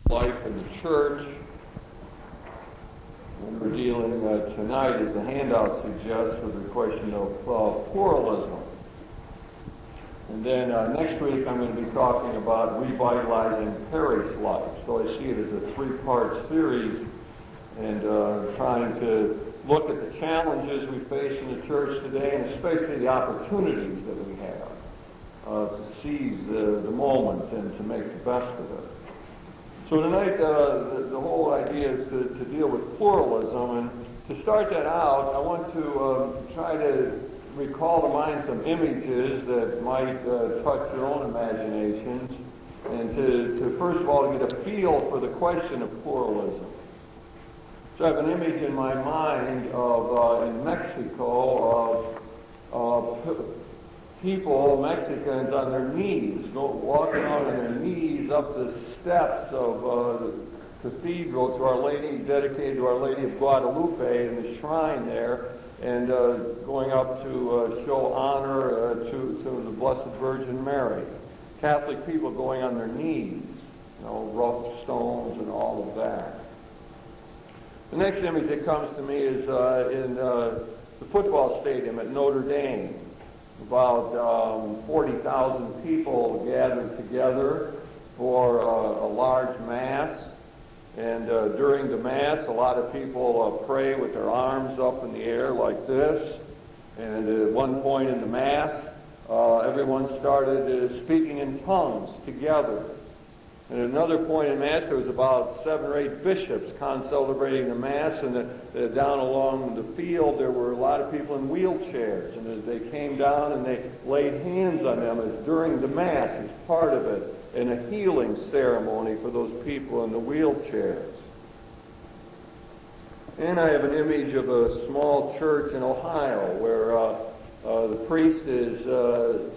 life in the church. And we're dealing tonight, as the handout suggests, with the question of pluralism. And then next week I'm going to be talking about revitalizing parish life. So I see it as a three-part series, and trying to look at the challenges we face in the church today, and especially the opportunities that we have to seize the moment and to make the best of it. So tonight, the whole idea is to deal with pluralism, and to start that out, I want to try to recall to mind some images that might touch your own imaginations, and to first of all get a feel for the question of pluralism. So I have an image in my mind of, in Mexico, of people, Mexicans, on their knees, walking on their knees up the steps of the cathedral to Our Lady, dedicated to Our Lady of Guadalupe, and the shrine there, and going up to show honor to the Blessed Virgin Mary. Catholic people going on their knees, rough stones and all of that. The next image that comes to me is in the football stadium at Notre Dame. About 40,000 people gathered together for a large mass. And during the mass, a lot of people pray with their arms up in the air like this. And at one point in the mass, everyone started speaking in tongues together. And at another point in Mass, there was about 7 or 8 bishops celebrating the Mass, and down along the field, there were a lot of people in wheelchairs. And as they came down and they laid hands on them as during the Mass as part of it, and a healing ceremony for those people in the wheelchairs. And I have an image of a small church in Ohio where the priest is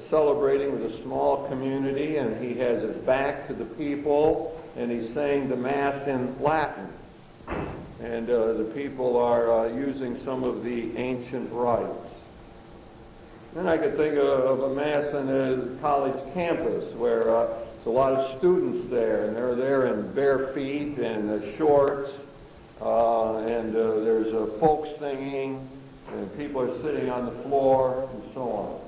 celebrating with a small community, and he has his back to the people, and he's saying the Mass in Latin. And the people are using some of the ancient rites. Then I could think of a Mass on a college campus where there's a lot of students there, and they're there in bare feet and shorts, and there's folk singing, and people are sitting on the floor, and so on.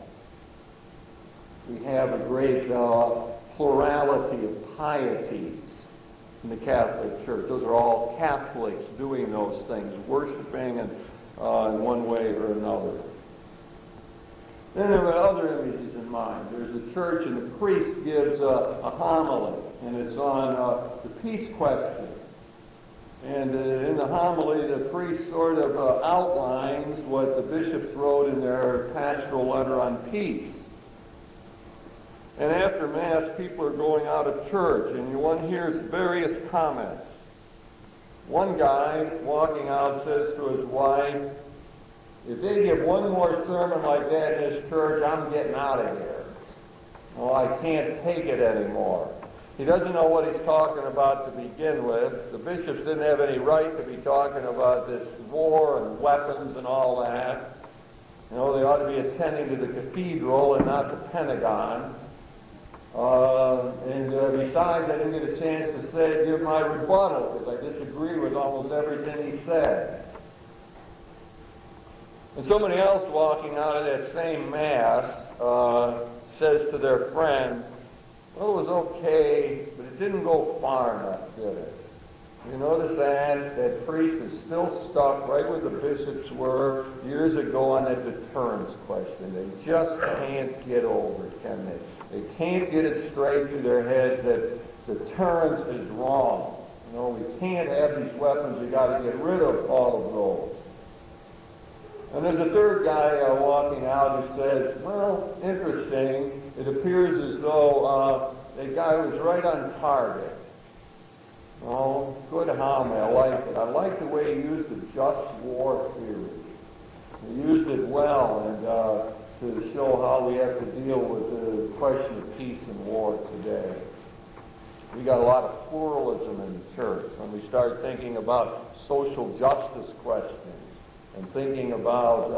We have a great plurality of pieties in the Catholic Church. Those are all Catholics doing those things, worshiping in one way or another. Then there are other images in mind. There's a church, and the priest gives a homily, and it's on the peace question. And in the homily, the priest sort of outlines what the bishops wrote in their pastoral letter on peace. And after Mass, people are going out of church, and one hears various comments. One guy walking out says to his wife, "If they give one more sermon like that in this church, I'm getting out of here. Oh, I can't take it anymore." He doesn't know what he's talking about to begin with. The bishops didn't have any right to be talking about this war and weapons and all that. They ought to be attending to the cathedral and not the Pentagon. And besides, I didn't get a chance to give my rebuttal because I disagree with almost everything he said. And somebody else walking out of that same Mass says to their friend, "Well, it was okay, but it didn't go far enough, did it?" You notice that? That priest is still stuck right where the bishops were years ago on that deterrence question. They just can't get over it, can they? They can't get it straight through their heads that deterrence is wrong. We can't have these weapons. We've got to get rid of all of those. And there's a third guy walking out who says, "Well, interesting. It appears as though that guy was right on target." Oh, good homily. I like it. I like the way he used the just war theory. He used it well, and to show how we have to deal with the question of peace and war today. We got a lot of pluralism in the church when we start thinking about social justice questions and thinking about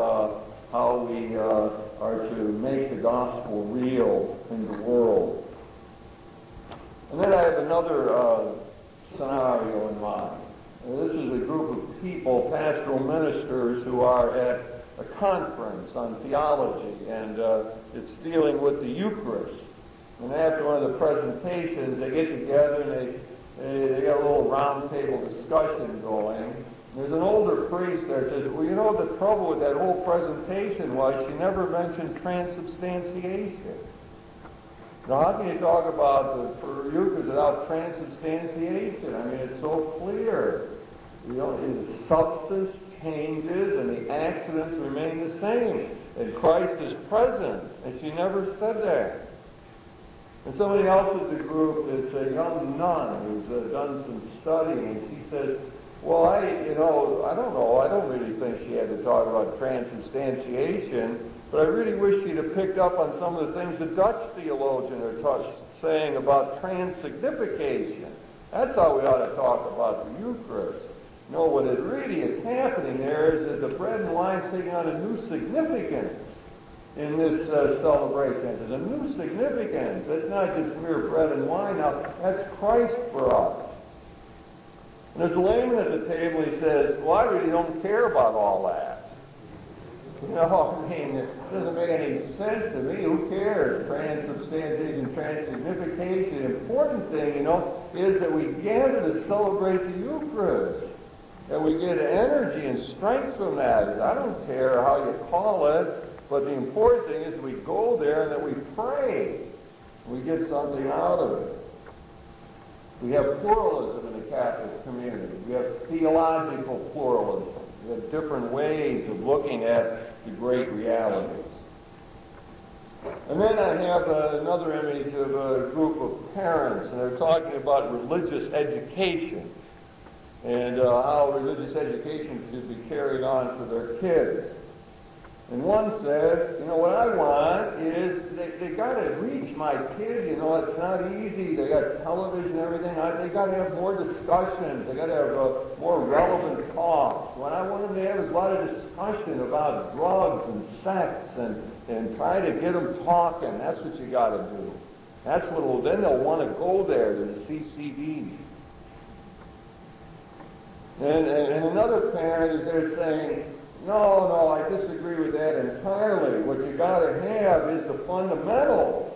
how we are to make the gospel real in the world. And then I have another scenario in mind. This is a group of people, pastoral ministers, who are at a conference on theology, and it's dealing with the Eucharist. And after one of the presentations, they get together and they got a little round table discussion going. There's an older priest there that says, well, you know, the trouble with that whole presentation was she never mentioned transubstantiation. Now, how can you talk about the Eucharist without transubstantiation? I mean, it's so clear. You know, the substance changes and the accidents remain the same. And Christ is present. And she never said that. And somebody else in the group, it's a young nun who's done some studying, and she says, well, I don't know. I don't really think she had to talk about transubstantiation, but I really wish she'd have picked up on some of the things the Dutch theologians are saying about transsignification. That's how we ought to talk about the Eucharist. No, what it really is happening there is that the bread and wine is taking on a new significance in this celebration. There's a new significance. It's not just mere bread and wine now. That's Christ for us. And there's a layman at the table, he says, well, I really don't care about all that. You know, I mean, it doesn't make any sense to me. Who cares? Transubstantiation, transsignification. The important thing, you know, is that we gather to celebrate the Eucharist. That we get energy and strength from that. I don't care how you call it, but the important thing is we go there and that we pray. We get something out of it. We have pluralism in the Catholic community. We have theological pluralism. We have different ways of looking at the great realities. And then I have another image of a group of parents, and they're talking about religious education and how religious education should be carried on for their kids. And one says, you know, what I want is they got to reach my kid. You know, it's not easy. They got television and everything. They got to have more discussions. They got to have more relevant talks. What I want them to have is a lot of discussion about drugs and sex and try to get them talking. That's what you got to do. That's what then they'll want to go there to the CCD. And another parent is there saying, no, I disagree with that entirely. What you got to have is the fundamentals.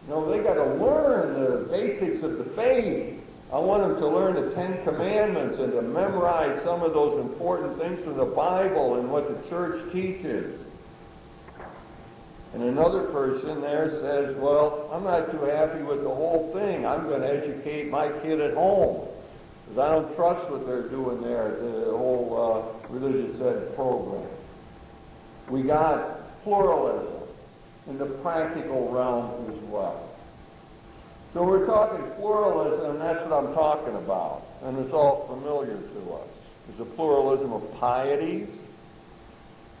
You know, they got to learn the basics of the faith. I want them to learn the Ten Commandments and to memorize some of those important things from the Bible and what the church teaches. And another person there says, well, I'm not too happy with the whole thing. I'm going to educate my kid at home. Because I don't trust what they're doing there, the whole religious ed program. We got pluralism in the practical realm as well. So we're talking pluralism, and that's what I'm talking about. And it's all familiar to us. There's a pluralism of pieties.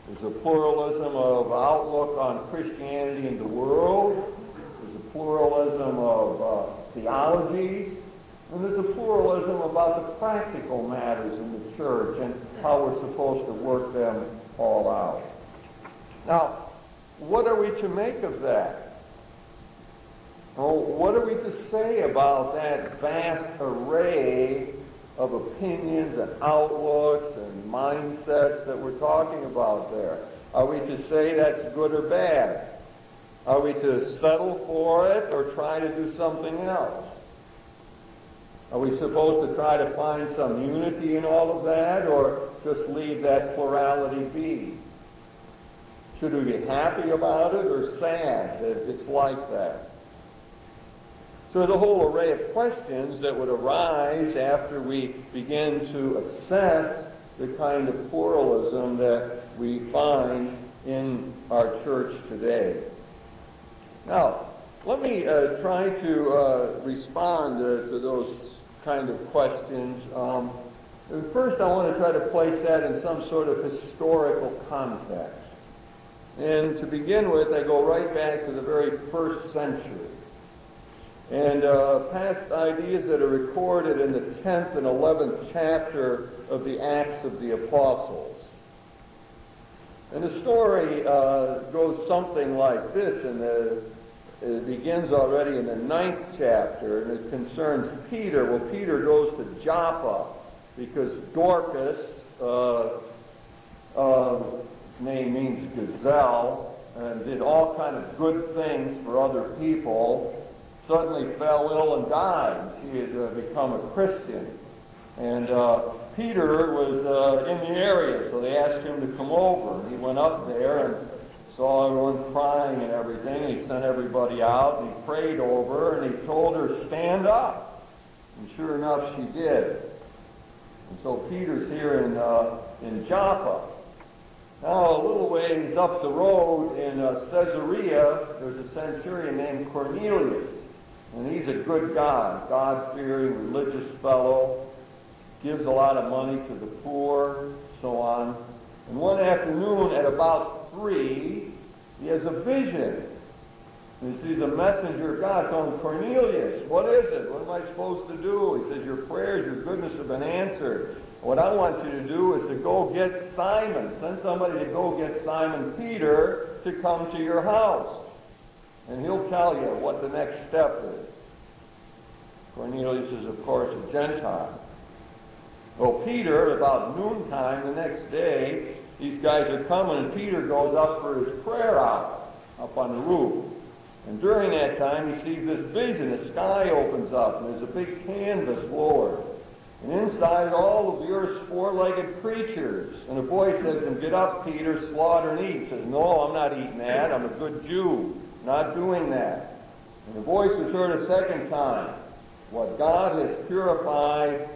There's a pluralism of outlook on Christianity in the world. There's a pluralism of theologies. And there's a pluralism about the practical matters in the church and how we're supposed to work them all out. Now, what are we to make of that? Well, what are we to say about that vast array of opinions and outlooks and mindsets that we're talking about there? Are we to say that's good or bad? Are we to settle for it or try to do something else? Are we supposed to try to find some unity in all of that, or just leave that plurality be? Should we be happy about it or sad that it's like that? So there's a whole array of questions that would arise after we begin to assess the kind of pluralism that we find in our church today. Now, let me try to respond to those kind of questions. First, I want to try to place that in some sort of historical context. And to begin with, I go right back to the very first century. And past ideas that are recorded in the 10th and 11th chapter of the Acts of the Apostles. And the story goes something like this in the it begins already in the 9th chapter, and it concerns Peter. Well, Peter goes to Joppa because Dorcas, his name means gazelle, and did all kind of good things for other people, suddenly fell ill and died. She had become a Christian. And Peter was in the area, so they asked him to come over. And he went up there and saw everyone crying and everything. He sent everybody out, and he prayed over her, and he told her, stand up. And sure enough, she did. And so Peter's here in Joppa. Now, a little ways up the road in Caesarea, there's a centurion named Cornelius. And he's a good guy, God-fearing, religious fellow, gives a lot of money to the poor, so on. And one afternoon at about 3, he has a vision. And he sees a messenger of God telling Cornelius, what is it? What am I supposed to do? He says, your prayers, your goodness have been answered. What I want you to do is to go get Simon. Send somebody to go get Simon Peter to come to your house. And he'll tell you what the next step is. Cornelius is, of course, a Gentile. Well, Peter, about noontime the next day, these guys are coming, and Peter goes up for his prayer hour up on the roof. And during that time, he sees this vision. The sky opens up, and there's a big canvas lowered. And inside, all of the earth's four-legged creatures. And a voice says to him, get up, Peter, slaughter and eat. He says, no, I'm not eating that. I'm a good Jew. Not doing that. And the voice is heard a second time. What God has purified,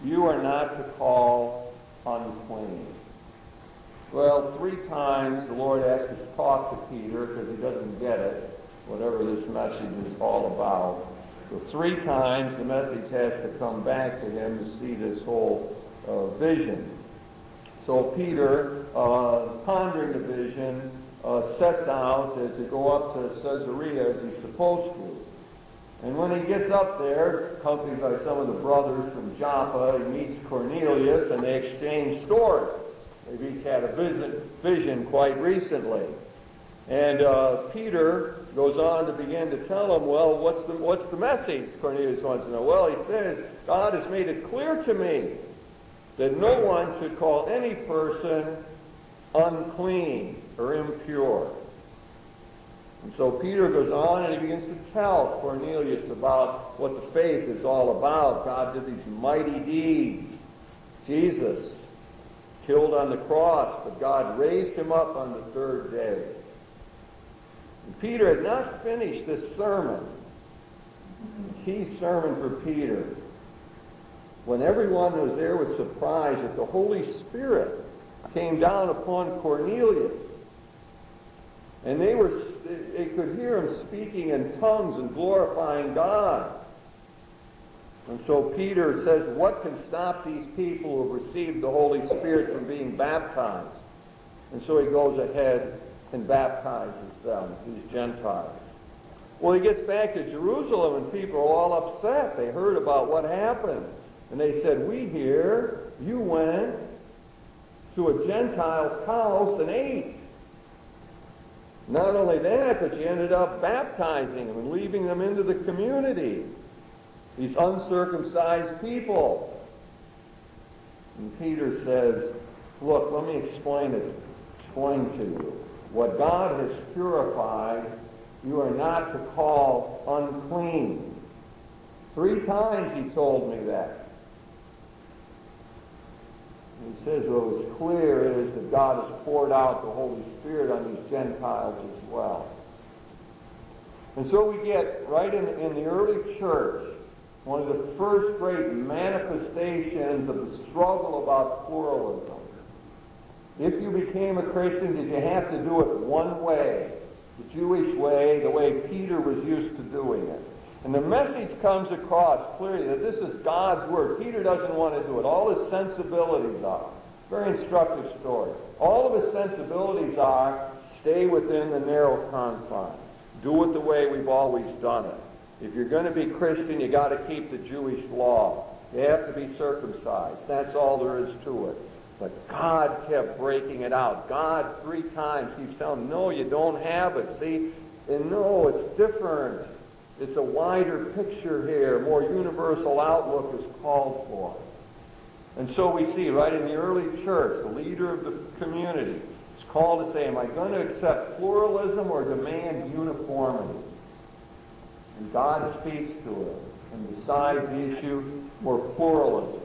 you are not to call unclean. Well, 3 times the Lord has to talk to Peter because he doesn't get it, whatever this message is all about. So 3 times the message has to come back to him to see this whole vision. So Peter, pondering the vision, sets out to go up to Caesarea as he's supposed to. And when he gets up there, accompanied by some of the brothers from Joppa, he meets Cornelius, and they exchange stories. They've each had a vision quite recently. And Peter goes on to begin to tell him, well, what's the message? Cornelius wants to know. Well, he says, God has made it clear to me that no one should call any person unclean or impure. And so Peter goes on and he begins to tell Cornelius about what the faith is all about. God did these mighty deeds. Jesus killed on the cross, but God raised him up on the 3rd day. And Peter had not finished this sermon, the key sermon for Peter, when everyone who was there was surprised that the Holy Spirit came down upon Cornelius. And they could hear him speaking in tongues and glorifying God. And so Peter says, what can stop these people who have received the Holy Spirit from being baptized? And so he goes ahead and baptizes them, these Gentiles. Well, he gets back to Jerusalem, and people are all upset. They heard about what happened. And they said, we hear you went to a Gentile's house and ate. Not only that, but you ended up baptizing them and leaving them into the community. These uncircumcised people. And Peter says, look, let me explain to you. What God has purified, you are not to call unclean. 3 times he told me that. He says, well, what's clear is that God has poured out the Holy Spirit on these Gentiles as well. And so we get, right in the early church, one of the first great manifestations of the struggle about pluralism. If you became a Christian, did you have to do it one way, the Jewish way, the way Peter was used to doing it? And the message comes across clearly that this is God's word. Peter doesn't want to do it. All his sensibilities are. Very instructive story. All of his sensibilities are stay within the narrow confines. Do it the way we've always done it. If you're going to be Christian, you got to keep the Jewish law. You have to be circumcised. That's all there is to it. But God kept breaking it out. God 3 times keeps telling him, no, you don't have it. See, And no, it's different. It's a wider picture here. More universal outlook is called for. And so we see right in the early church, the leader of the community is called to say, am I going to accept pluralism or demand uniformity? And God speaks to it and decides the issue for pluralism.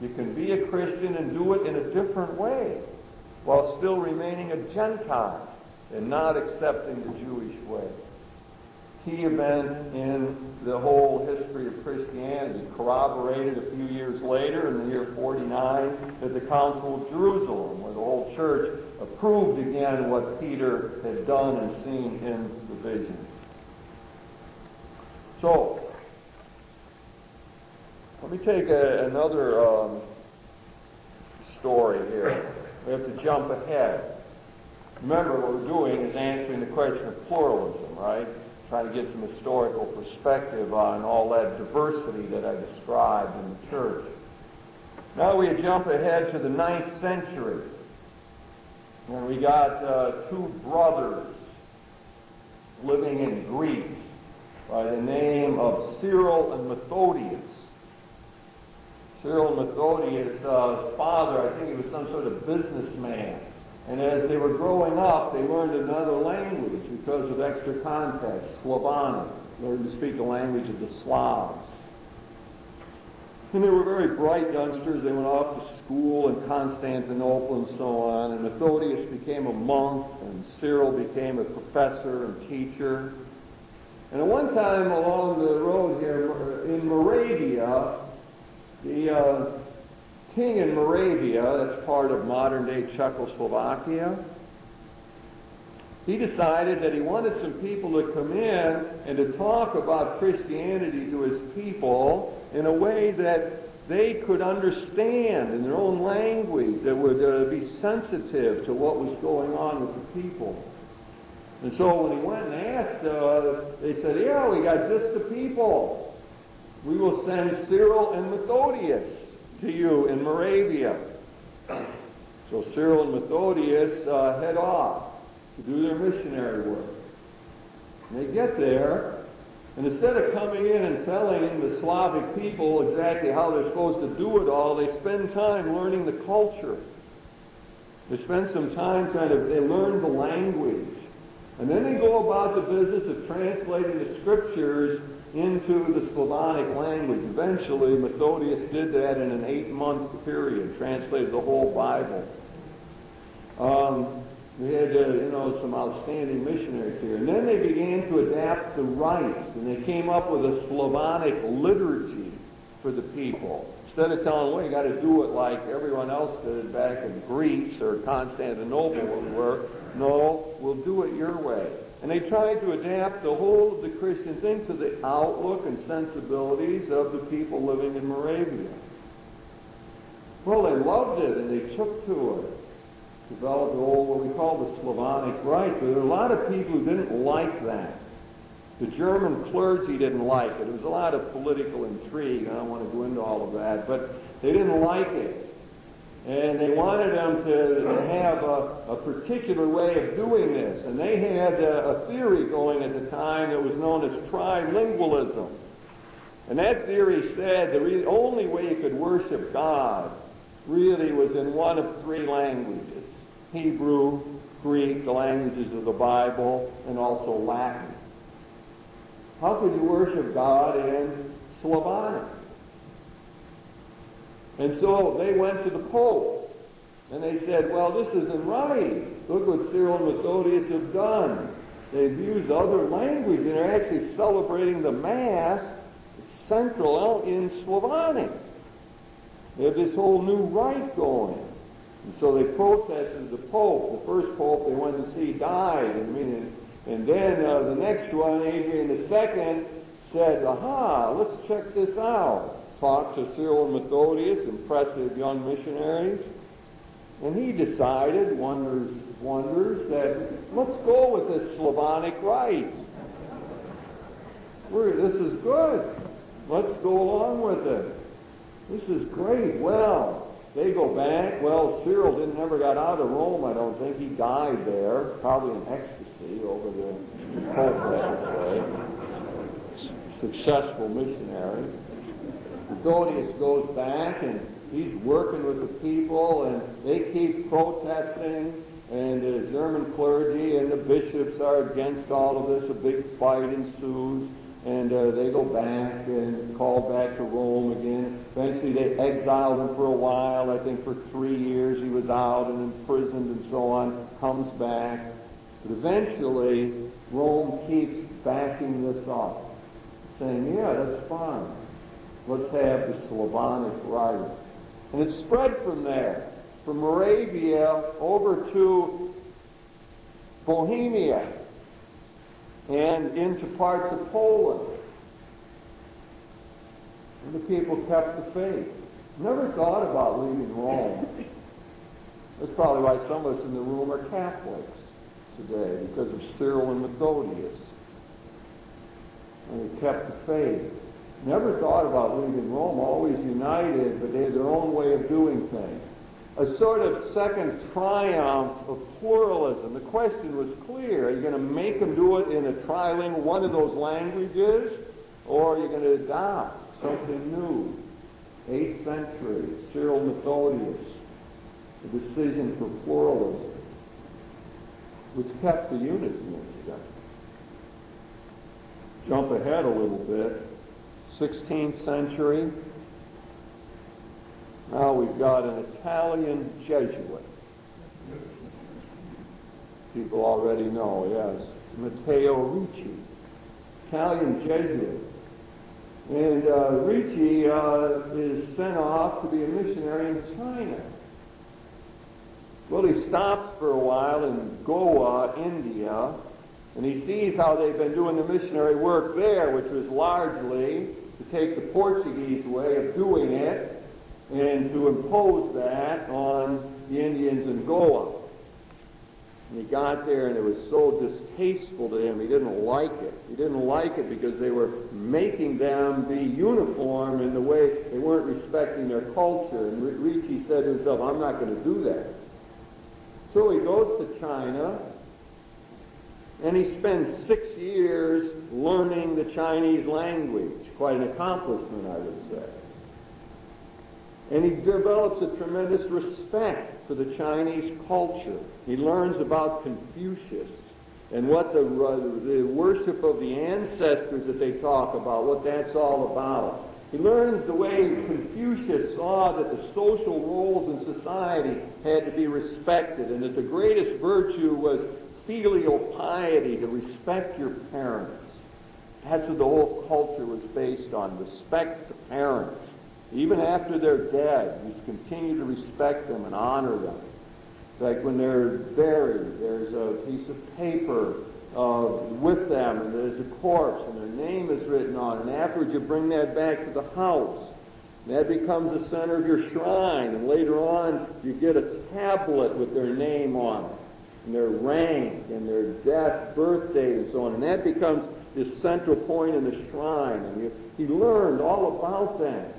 You can be a Christian and do it in a different way while still remaining a Gentile and not accepting the Jewish way. Key event in the whole history of Christianity, corroborated a few years later in the year 49 at the Council of Jerusalem, where the whole church approved again what Peter had done and seen in the vision. So, let me take another story here. We have to jump ahead. Remember, what we're doing is answering the question of pluralism, right? Trying to get some historical perspective on all that diversity that I described in the church. Now we jump ahead to the 9th century. And we got two brothers living in Greece by the name of Cyril and Methodius. Cyril and Methodius' father, I think he was some sort of businessman. And as they were growing up, they learned another language because of extra context, Slavonic. Learned to speak the language of the Slavs. And they were very bright youngsters. They went off to school in Constantinople and so on. And Methodius became a monk, and Cyril became a professor and teacher. And at one time along the road here in Moravia, the king in Moravia, that's part of modern-day Czechoslovakia, he decided that he wanted some people to come in and to talk about Christianity to his people in a way that they could understand in their own language, that would be sensitive to what was going on with the people. And so when he went and asked, they said, yeah, we got just the people. We will send Cyril and Methodius to you in Moravia. So Cyril and Methodius head off to do their missionary work. And they get there, and instead of coming in and telling the Slavic people exactly how they're supposed to do it all, they spend time learning the culture. They spend some time they learn the language. And then they go about the business of translating the scriptures into the Slavonic language. Eventually, Methodius did that in an 8-month period, translated the whole Bible. We had, some outstanding missionaries here. And then they began to adapt the rites, and they came up with a Slavonic liturgy for the people. Instead of telling them, well, you got to do it like everyone else did back in Greece or Constantinople where we were. No, we'll do it your way. And they tried to adapt the whole of the Christian thing to the outlook and sensibilities of the people living in Moravia. Well, they loved it, and they took to it. Developed what we call the Slavonic rites. But there were a lot of people who didn't like that. The German clergy didn't like it. There was a lot of political intrigue. I don't want to go into all of that. But they didn't like it. And they wanted them to have a particular way of doing this. And they had a theory going at the time that was known as trilingualism. And that theory said the only way you could worship God really was in one of 3 languages. Hebrew, Greek, the languages of the Bible, and also Latin. How could you worship God in Slavonic? And so they went to the Pope, and they said, well, this isn't right. Look what Cyril and Methodius have done. They've used other language, and they're actually celebrating the Mass central in Slavonic. They have this whole new rite going. And so they protested the Pope. The first Pope they went to see died. And then the next one, Adrian II, said, aha, let's check this out. Talked to Cyril and Methodius, impressive young missionaries. And he decided, wonders, that let's go with this Slavonic rite. This is good. Let's go along with it. This is great. Well, they go back. Well, Cyril never got out of Rome, I don't think. He died there, probably in ecstasy over the the Pope had to say. Successful missionary. Methodius goes back and he's working with the people, and they keep protesting, and the German clergy and the bishops are against all of this. A big fight ensues, and they go back and call back to Rome again. Eventually they exiled him for a while. I think for 3 years he was out and imprisoned and so on, comes back. But eventually Rome keeps backing this up, saying, yeah, that's fine. Let's have the Slavonic Rite. And it spread from there, from Moravia over to Bohemia and into parts of Poland. And the people kept the faith. Never thought about leaving Rome. That's probably why some of us in the room are Catholics today, because of Cyril and Methodius. And they kept the faith. Never thought about leaving Rome, always united, but they had their own way of doing things. A sort of second triumph of pluralism. The question was clear. Are you going to make them do it in a trilingual, one of those languages, or are you going to adopt something new? 8th century, Cyril Methodius, the decision for pluralism, which kept the unity in together. Jump ahead a little bit. 16th century. Now we've got an Italian Jesuit. People already know, yes. Matteo Ricci. Italian Jesuit. And Ricci is sent off to be a missionary in China. Well, he stops for a while in Goa, India, and he sees how they've been doing the missionary work there, which was largely to take the Portuguese way of doing it and to impose that on the Indians in Goa. And he got there, and it was so distasteful to him. He didn't like it. He didn't like it because they were making them be uniform in the way they weren't respecting their culture. And Ricci said to himself, I'm not going to do that. So he goes to China, and he spends 6 years learning the Chinese language. Quite an accomplishment, I would say. And he develops a tremendous respect for the Chinese culture. He learns about Confucius and what the worship of the ancestors that they talk about, what that's all about. He learns the way Confucius saw that the social roles in society had to be respected, and that the greatest virtue was filial piety, to respect your parents. That's what the whole culture was based on, respect the parents. Even after they're dead, you continue to respect them and honor them. Like when they're buried, there's a piece of paper with them, and there's a corpse, and their name is written on it. And afterwards, you bring that back to the house. And that becomes the center of your shrine. And later on, you get a tablet with their name on it, and their rank, and their death, birth date, and so on. And that becomes this central point in the shrine. And he learned all about that.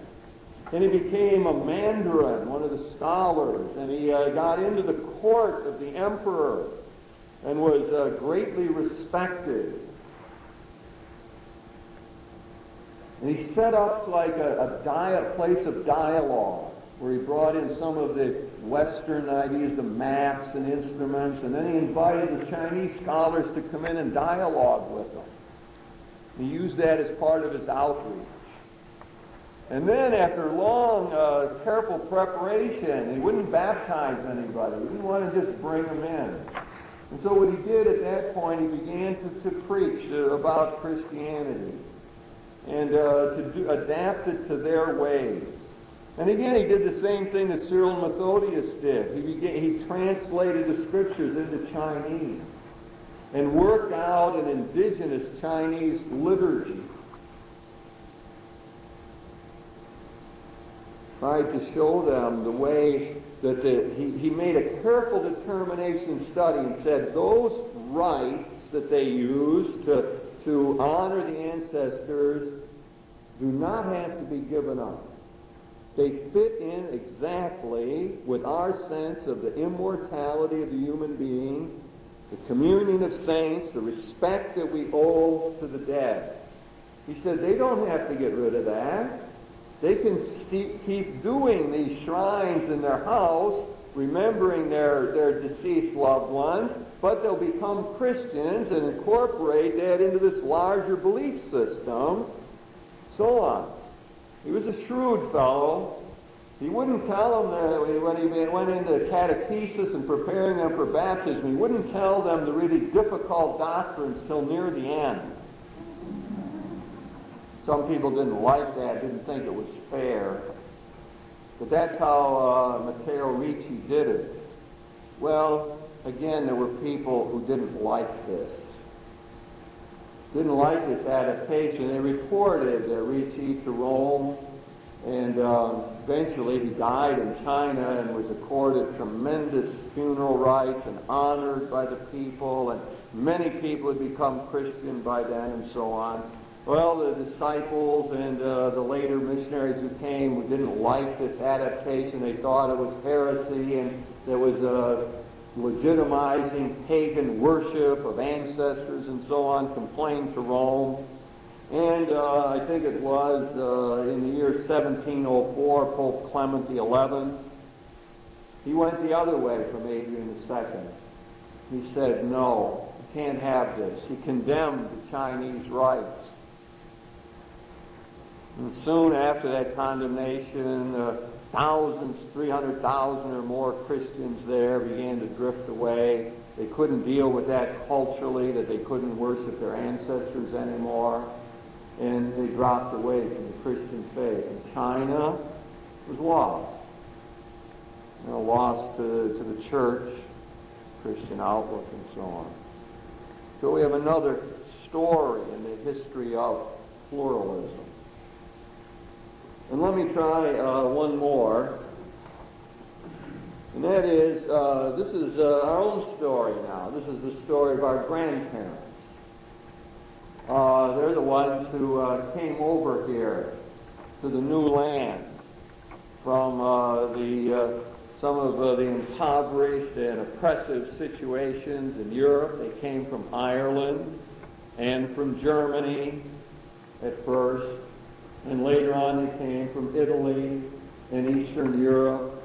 And he became a Mandarin, one of the scholars, and he got into the court of the emperor and was greatly respected. And he set up like a place of dialogue where he brought in some of the Western ideas, the maps and instruments, and then he invited the Chinese scholars to come in and dialogue with them. He used that as part of his outreach. And then after long, careful preparation, he wouldn't baptize anybody. He didn't want to just bring them in. And so what he did at that point, he began to preach about Christianity and to adapt it to their ways. And again, he did the same thing that Cyril and Methodius did. He translated the scriptures into Chinese and worked out an indigenous Chinese liturgy. Tried to show them the way that he made a careful determination study and said those rites that they use to honor the ancestors do not have to be given up. They fit in exactly with our sense of the immortality of the human being the communion of saints, the respect that we owe to the dead. He said they don't have to get rid of that. They can keep doing these shrines in their house, remembering their deceased loved ones, but they'll become Christians and incorporate that into this larger belief system, so on. He was a shrewd fellow. He wouldn't tell them that when he went into catechesis and preparing them for baptism, he wouldn't tell them the really difficult doctrines till near the end. Some people didn't like that, didn't think it was fair. But that's how Matteo Ricci did it. Well, again, there were people who didn't like this. Didn't like this adaptation. They reported Ricci to Rome, and eventually he died in China and was accorded tremendous funeral rites and honored by the people, and many people had become Christian by then and so on. Well, the disciples and the later missionaries who came didn't like this adaptation. They thought it was heresy and there was legitimizing pagan worship of ancestors and so on, complained to Rome. And I think it was in the year 1704, Pope Clement XI, he went the other way from Adrian II. He said, no, you can't have this. He condemned the Chinese rites. And soon after that condemnation, thousands, 300,000 or more Christians there began to drift away. They couldn't deal with that culturally, that they couldn't worship their ancestors anymore. And they dropped away from the Christian faith. And China was lost. Lost to the church, Christian outlook, and so on. So we have another story in the history of pluralism. And let me try one more. And that is, this is our own story now. This is the story of our grandparents. They're the ones who came over here to the new land from some of the impoverished and oppressive situations in Europe. They came from Ireland and from Germany at first. And later on they came from Italy and Eastern Europe.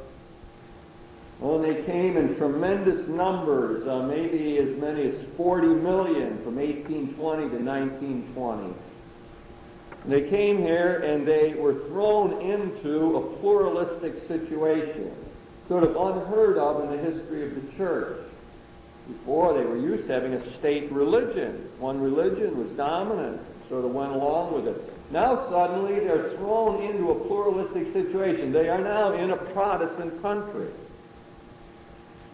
Well, they came in tremendous numbers, maybe as many as 40 million from 1820 to 1920. And they came here and they were thrown into a pluralistic situation, sort of unheard of in the history of the church. Before, they were used to having a state religion. One religion was dominant, sort of went along with it. Now suddenly they're thrown into a pluralistic situation. They are now in a Protestant country.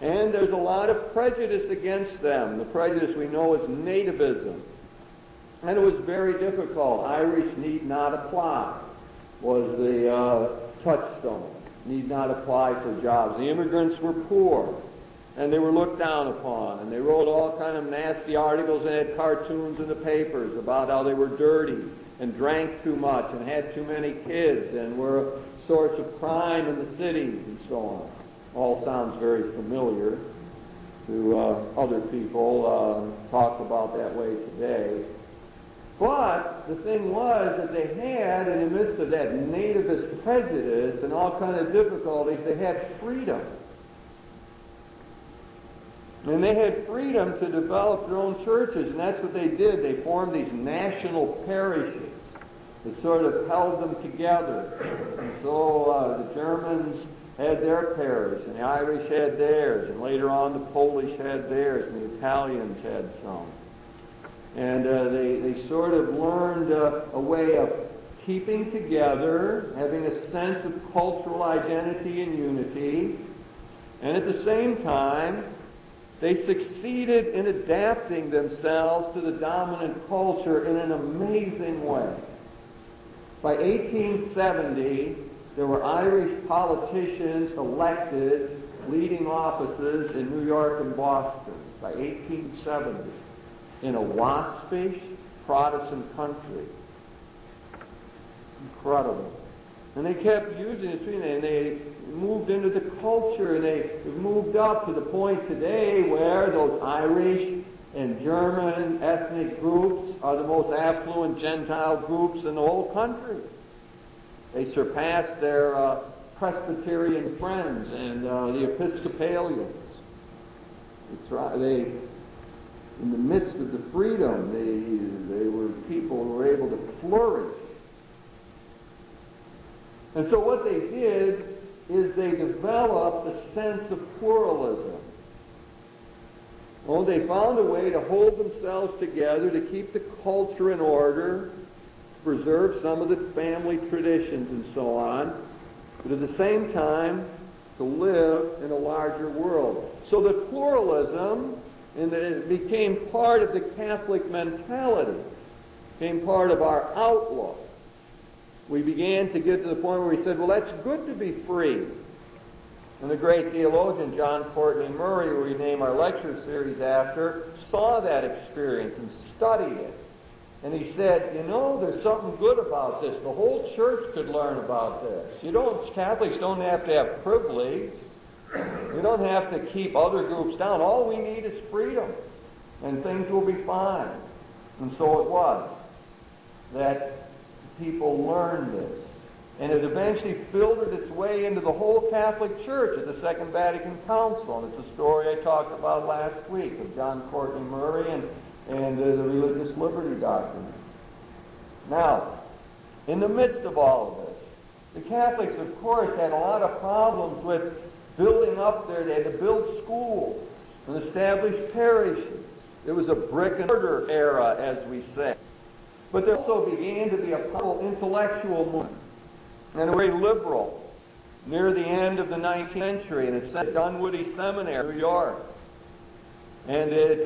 And there's a lot of prejudice against them. The prejudice we know is nativism. And it was very difficult. Irish need not apply was the touchstone. Need not apply for jobs. The immigrants were poor. And they were looked down upon. And they wrote all kind of nasty articles and had cartoons in the papers about how they were dirty and drank too much and had too many kids and were a source of crime in the cities and so on. All sounds very familiar to other people talk about that way today. But the thing was that they had, in the midst of that nativist prejudice and all kinds of difficulties, they had freedom. And they had freedom to develop their own churches, and that's what they did. They formed these national parishes that sort of held them together. And so the Germans had their parish, and the Irish had theirs, and later on the Polish had theirs, and the Italians had some. And they sort of learned a way of keeping together, having a sense of cultural identity and unity, and at the same time, they succeeded in adapting themselves to the dominant culture in an amazing way. By 1870, there were Irish politicians elected leading offices in New York and Boston. By 1870, in a waspish Protestant country. Incredible. And they kept using this, and they moved into the culture, and they moved up to the point today where those Irish and German ethnic groups are the most affluent Gentile groups in the whole country. They surpassed their Presbyterian friends and the Episcopalians. That's right. In the midst of the freedom, they were people who were able to flourish. And so what they did is they developed a sense of pluralism. Well, they found a way to hold themselves together, to keep the culture in order, to preserve some of the family traditions and so on, but at the same time to live in a larger world. So the pluralism, and it became part of the Catholic mentality, became part of our outlook. We began to get to the point where we said, well, that's good to be free. And the great theologian John Courtney Murray, who we name our lecture series after, saw that experience and studied it. And he said, you know, there's something good about this. The whole church could learn about this. Catholics don't have to have privilege. We don't have to keep other groups down. All we need is freedom, and things will be fine. And so it was that people learned this. And it eventually filtered its way into the whole Catholic Church at the Second Vatican Council. And it's a story I talked about last week of John Courtney Murray and the religious liberty doctrine. Now, in the midst of all of this, the Catholics, of course, had a lot of problems with building up there. They had to build schools and establish parishes. It was a brick and mortar era, as we say. But there also began to be a powerful intellectual movement, and a very liberal, near the end of the 19th century, and it's at Dunwoody Seminary, New York. And it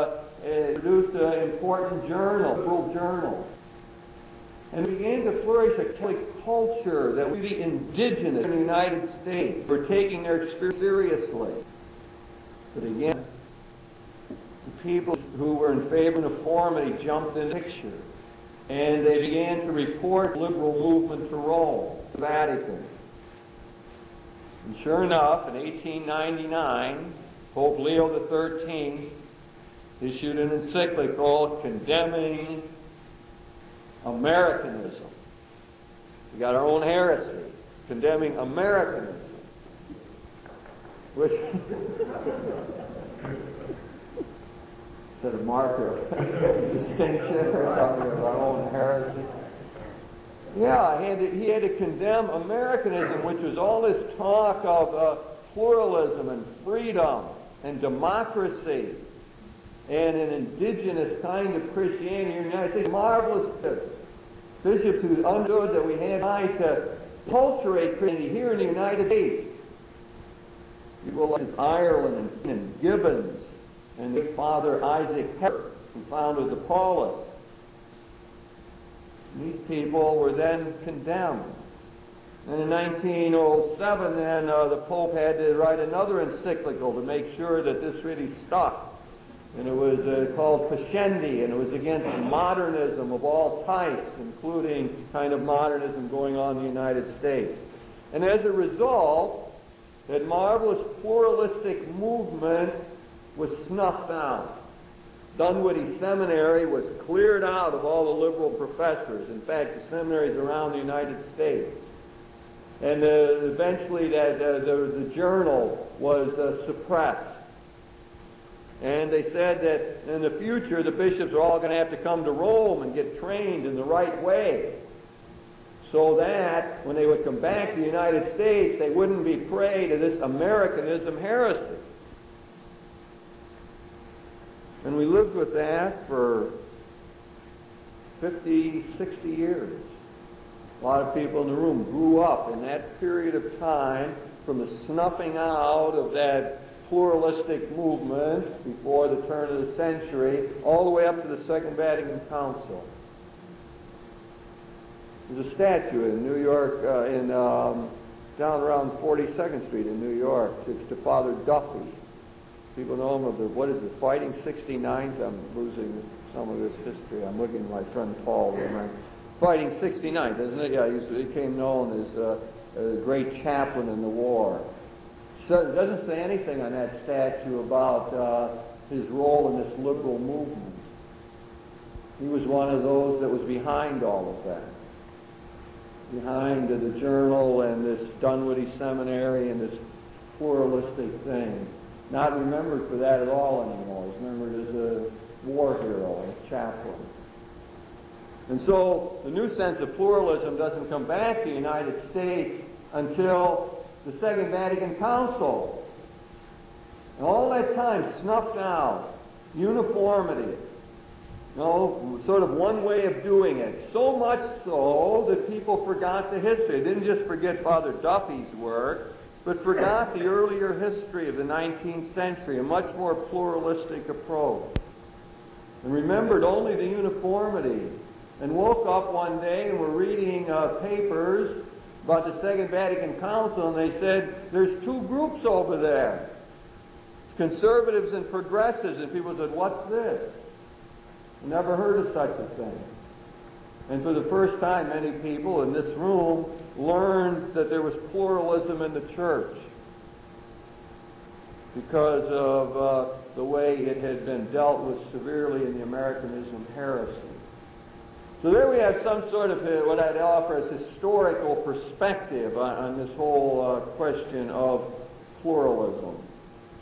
produced an important journal, liberal journal. And it began to flourish a Catholic culture that would be indigenous in the United States. Were taking their experience seriously. But again, the people who were in favor of uniformity jumped in the picture. And they began to report the liberal movement to Rome, the Vatican. And sure enough, in 1899, Pope Leo XIII issued an encyclical condemning Americanism. We got our own heresy, condemning Americanism. Which is that a marker of distinction or something of our own heresy? Yeah, he had to condemn Americanism, which was all this talk of pluralism and freedom and democracy and an indigenous kind of Christianity here in the United States. Marvelous bishops who understood that we had to culturate Christianity here in the United States. People like Ireland and Gibbons and Father Isaac Herbert, who founded the Paulists. These people were then condemned. And in 1907, then, the Pope had to write another encyclical to make sure that this really stuck. And it was called Pascendi, and it was against modernism of all types, including kind of modernism going on in the United States. And as a result, that marvelous pluralistic movement was snuffed out. Dunwoody Seminary was cleared out of all the liberal professors. In fact, the seminaries around the United States. And eventually the journal was suppressed. And they said that in the future the bishops are all going to have to come to Rome and get trained in the right way, so that when they would come back to the United States, they wouldn't be prey to this Americanism heresy. And we lived with that for 50, 60 years. A lot of people in the room grew up in that period of time from the snuffing out of that pluralistic movement before the turn of the century, all the way up to the Second Vatican Council. There's a statue in New York, down around 42nd Street in New York. It's to Father Duffy. People know him of the Fighting 69s? I'm losing some of this history. I'm looking at my friend Paul. Fighting 69, doesn't it? Yeah, he became known as a great chaplain in the war. So it doesn't say anything on that statue about his role in this liberal movement. He was one of those that was behind all of that. Behind the journal and this Dunwoody Seminary and this pluralistic thing. Not remembered for that at all anymore. He's remembered as a war hero, a chaplain. And so the new sense of pluralism doesn't come back to the United States until the Second Vatican Council. And all that time snuffed out uniformity. Sort of one way of doing it. So much so that people forgot the history. They didn't just forget Father Duffy's work, but forgot the earlier history of the 19th century, a much more pluralistic approach. And remembered only the uniformity. And woke up one day and were reading papers about the Second Vatican Council, and they said, there's two groups over there. Conservatives and progressives. And people said, what's this? Never heard of such a thing. And for the first time, many people in this room learned that there was pluralism in the church because of the way it had been dealt with severely in the Americanism heresy. So there we have some sort of what I'd offer as historical perspective on this whole question of pluralism.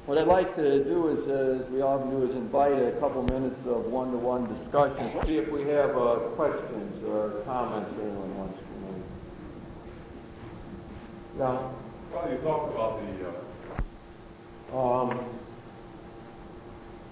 What I'd like to do is, as we often do, is invite a couple minutes of one-to-one discussion. See if we have questions or comments anyone wants to make. Yeah? Well, you talked about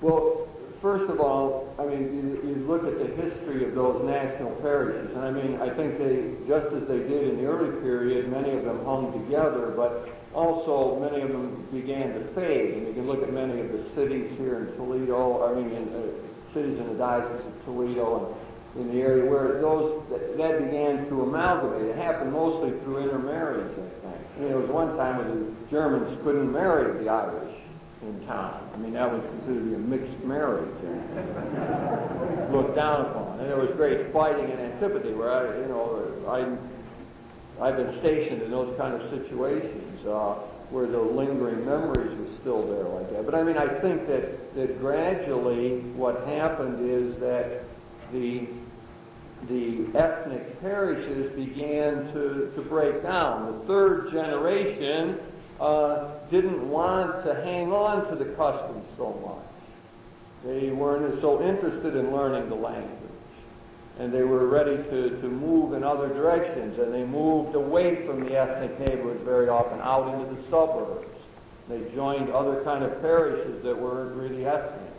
well, first of all, I mean, you look at the history of those national parishes, and I mean, I think they, just as they did in the early period, many of them hung together, but also many of them began to fade. And you can look at many of the cities here in Toledo, cities in the Diocese of Toledo and in the area where that began to amalgamate. It happened mostly through intermarriage, I think. I mean, there was one time when the Germans couldn't marry the Irish in town. I mean, that was considered to be a mixed marriage and looked down upon. And there was great fighting and antipathy where I've been stationed in those kind of situations where the lingering memories were still there like that. But I mean, I think that gradually what happened is that the ethnic parishes began to break down. The third generation didn't want to hang on to the customs so much. They weren't so interested in learning the language. And they were ready to move in other directions. And they moved away from the ethnic neighborhoods very often, out into the suburbs. They joined other kind of parishes that weren't really ethnic.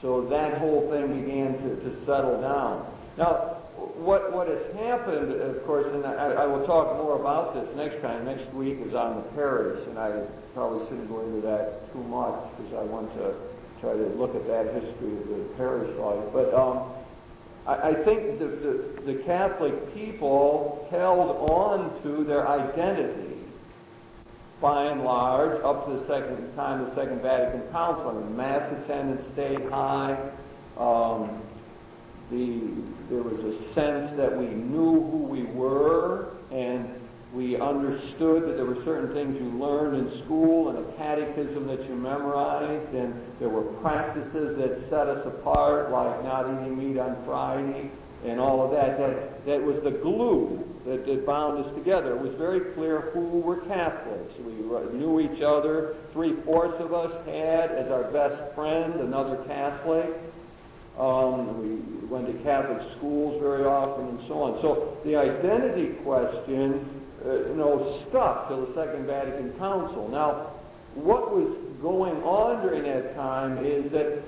So that whole thing began to settle down. Now, what has happened, of course, and I will talk more about this next time. Next week is on the parish, and I probably shouldn't go into that too much because I want to try to look at that history of the parish life. But I think the Catholic people held on to their identity by and large up to the Second Vatican Council. I mean, Mass attendance stayed high. There was a sense that we knew who we were, and we understood that there were certain things you learned in school and a catechism that you memorized, and there were practices that set us apart, like not eating meat on Friday and all of that. That was the glue that bound us together. It was very clear who were Catholics. We knew each other. 3/4 of us had as our best friend another Catholic. We went to Catholic schools very often and so on. So the identity question stuck till the Second Vatican Council. Now, what was going on during that time is that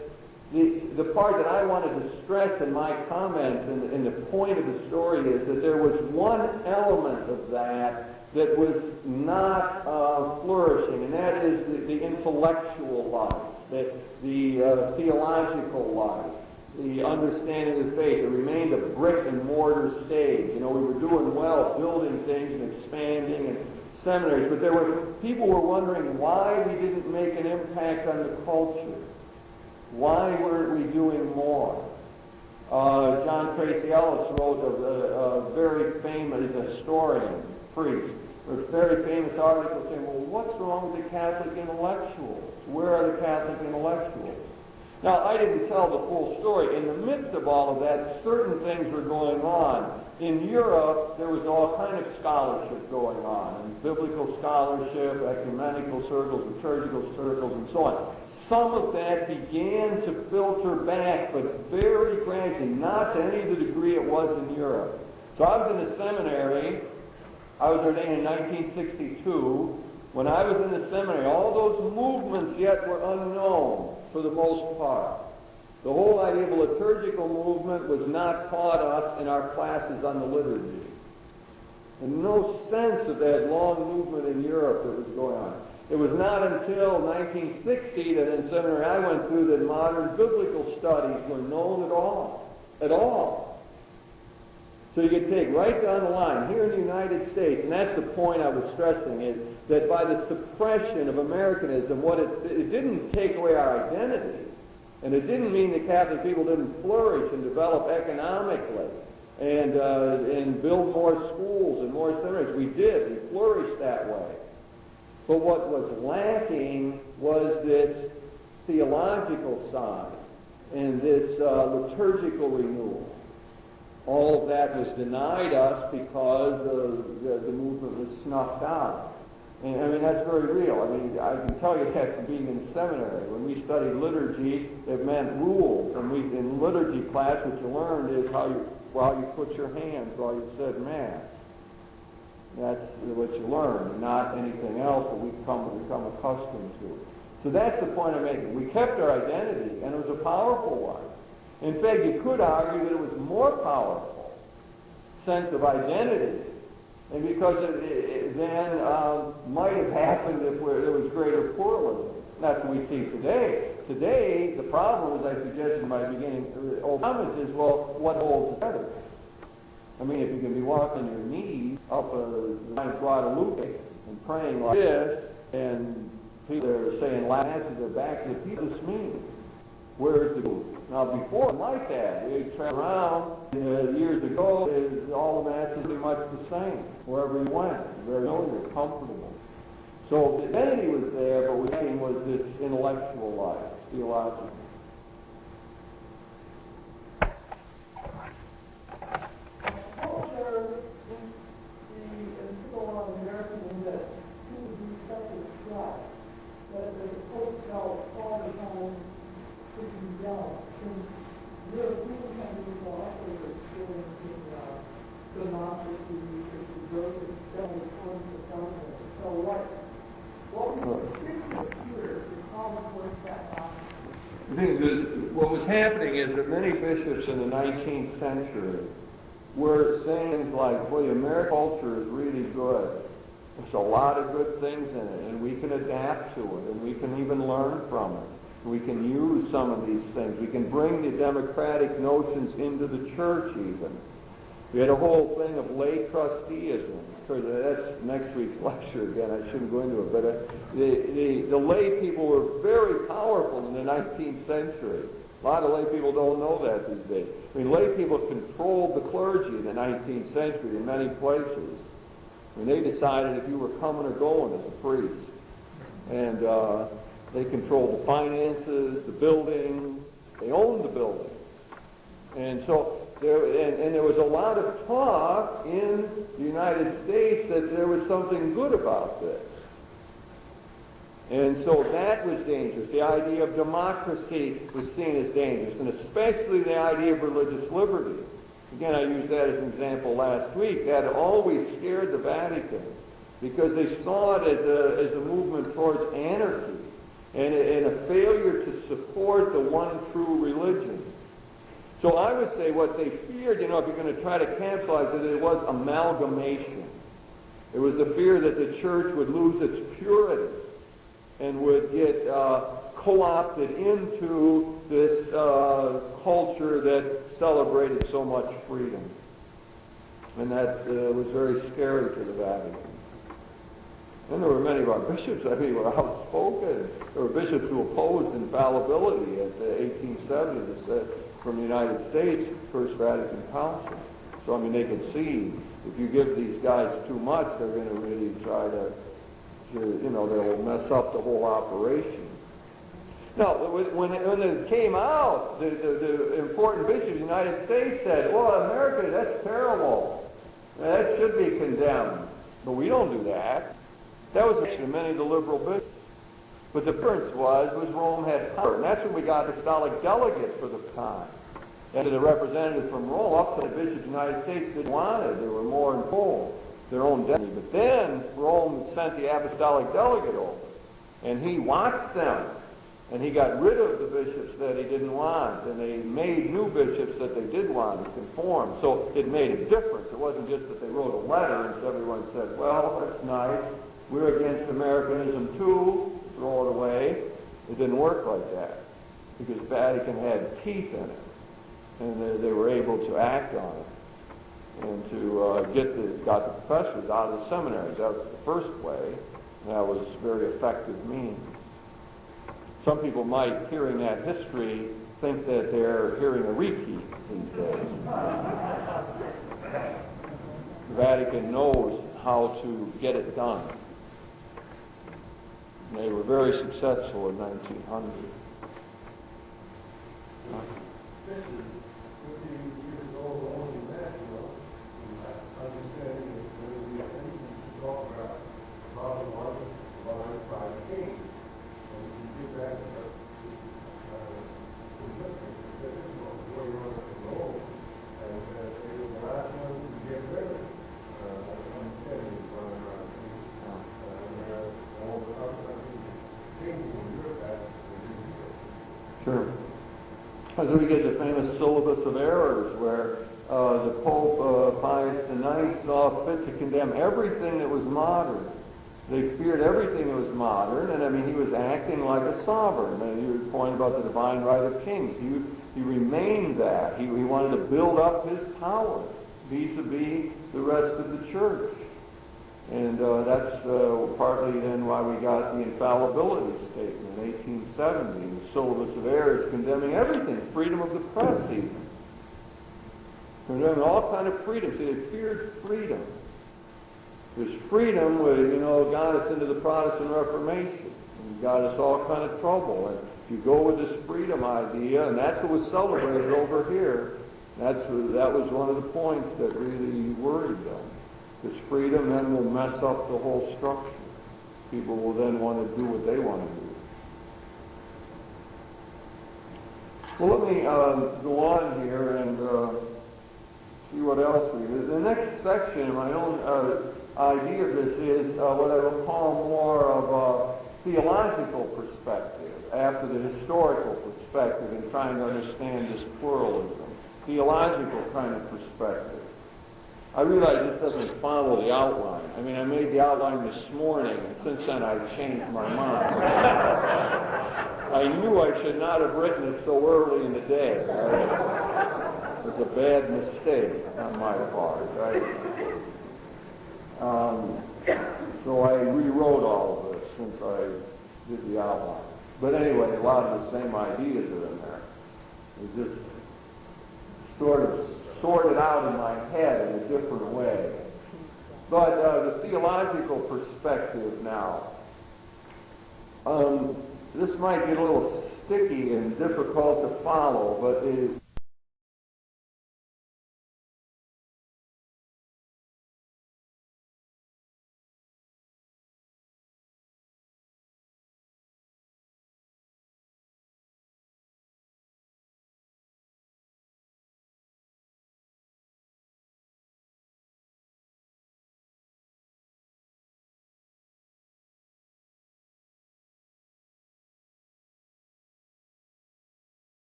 the part that I wanted to stress in my comments and the point of the story is that there was one element of that was not flourishing, and that is the intellectual life, the theological life, the understanding of faith. It remained a brick and mortar stage. We were doing well, building things and expanding and seminaries, but people were wondering why we didn't make an impact on the culture. Why weren't we doing more? John Tracy Ellis wrote a very famous historian, priest, a very famous article saying, well, what's wrong with the Catholic intellectuals? Where are the Catholic intellectuals? Now, I didn't tell the full story. In the midst of all of that, certain things were going on. In Europe, there was all kind of scholarship going on, and biblical scholarship, ecumenical circles, liturgical circles, and so on. Some of that began to filter back, but very gradually, not to any of the degree it was in Europe. So I was in the seminary. I was ordained in 1962. When I was in the seminary, all those movements yet were unknown for the most part. The whole idea of a liturgical movement was not taught us in our classes on the liturgy. And no sense of that long movement in Europe that was going on. It was not until 1960 that in seminary I went through that modern biblical studies were known at all. At all. So you could take right down the line, here in the United States, and that's the point I was stressing, is that by the suppression of Americanism, it didn't take away our identity. And it didn't mean that Catholic people didn't flourish and develop economically and build more schools and more seminaries. We did. We flourished that way. But what was lacking was this theological side and this liturgical renewal. All of that was denied us because the movement was snuffed out. And I mean, that's very real. I mean, I can tell you that from being in seminary. When we studied liturgy, it meant rules. And in liturgy class, what you learned is how you put your hands while you said Mass. That's what you learned, not anything else that we've become accustomed to. So that's the point I'm making. We kept our identity, and it was a powerful one. In fact, you could argue that it was more powerful sense of identity, and because it then might have happened if there was greater pluralism. That's what we see today. Today, the problem, as I suggested in my beginning, comments is, well, what holds together? I mean, if you can be walking on your knees up the Guadalupe and praying like this, and people are saying Latin to their back to the people, this means, where's the group? Now, before, like that, we traveled around years ago, all the masses pretty much the same, wherever we went, very familiar, comfortable. So the identity was there, but what was this intellectual life, theological. What was happening is that many bishops in the 19th century were saying things like, well, the American culture is really good. There's a lot of good things in it, and we can adapt to it, and we can even learn from it. We can use some of these things. We can bring the democratic notions into the church even. We had a whole thing of lay trusteeism. That's next week's lecture again. I shouldn't go into it. But the lay people were very powerful in the 19th century. A lot of lay people don't know that these days. I mean, lay people controlled the clergy in the 19th century in many places. I mean, they decided if you were coming or going as a priest. And they controlled the finances, the buildings. They owned the buildings. And so there was a lot of talk in the United States that there was something good about this. And so that was dangerous. The idea of democracy was seen as dangerous, and especially the idea of religious liberty. Again, I used that as an example last week. That always scared the Vatican because they saw it as a movement towards anarchy and a failure to support the one true religion. So I would say what they feared, if you're going to try to capsulize it, it was amalgamation. It was the fear that the church would lose its purity and would get co-opted into this culture that celebrated so much freedom. And that was very scary to the Vatican. And there were many of our bishops, were outspoken. There were bishops who opposed infallibility at the 1870s. from the United States, First Vatican Council. So, I mean, they could see if you give these guys too much, they're going to really try to, you know, they'll mess up the whole operation. Now, when it came out, the important bishop of the United States said, well, America, that's terrible. That should be condemned. But we don't do that. That was actually many of the liberal bishops. But the difference was Rome had power. And that's when we got apostolic delegate for the time. And the representative from Rome, up to the bishop of the United States, didn't want it. They were more involved, their own destiny. But then Rome sent the apostolic delegate over. And he watched them. And he got rid of the bishops that he didn't want. And they made new bishops that they did want to conform. So it made a difference. It wasn't just that they wrote a letter and everyone said, well, that's nice. We're against Americanism too. Throw it away. It didn't work like that. Because Vatican had teeth in it. And they were able to act on it. And to got the professors out of the seminaries. That was the first way. And that was a very effective means. Some people might, hearing that history, think that they're hearing a repeat these days. The Vatican knows how to get it done. And they were very successful in 1900. Sure. So we get the famous syllabus of errors where the Pope Pius IX saw fit to condemn everything that was modern. They feared everything that was modern, and I mean, he was acting like a sovereign. And he was pointing about the divine right of kings. He remained that. He wanted to build up his power vis-a-vis the rest of the church. And that's partly then why we got the infallibility statement in 1870, the syllabus of errors condemning everything, freedom of the press even. Condemning all kind of freedom. See, they feared freedom. Because freedom got us into the Protestant Reformation. And got us all kind of trouble. And if you go with this freedom idea, and that's what was celebrated over here, that was one of the points that really worried them. Because freedom then will mess up the whole structure. People will then want to do what they want to do. Well, let me go on here and see what else we do. The next section, my own idea of this is what I will call more of a theological perspective, after the historical perspective, in trying to understand this pluralism. Theological kind of perspective. I realize this doesn't follow the outline. I mean, I made the outline this morning, and since then I've changed my mind. I knew I should not have written it so early in the day. Right? It was a bad mistake on my part, right? So I rewrote all of this since I did the outline. But anyway, a lot of the same ideas are in there. It just sort of sorted out in my head in a different way. But the theological perspective now. This might get a little sticky and difficult to follow, but it is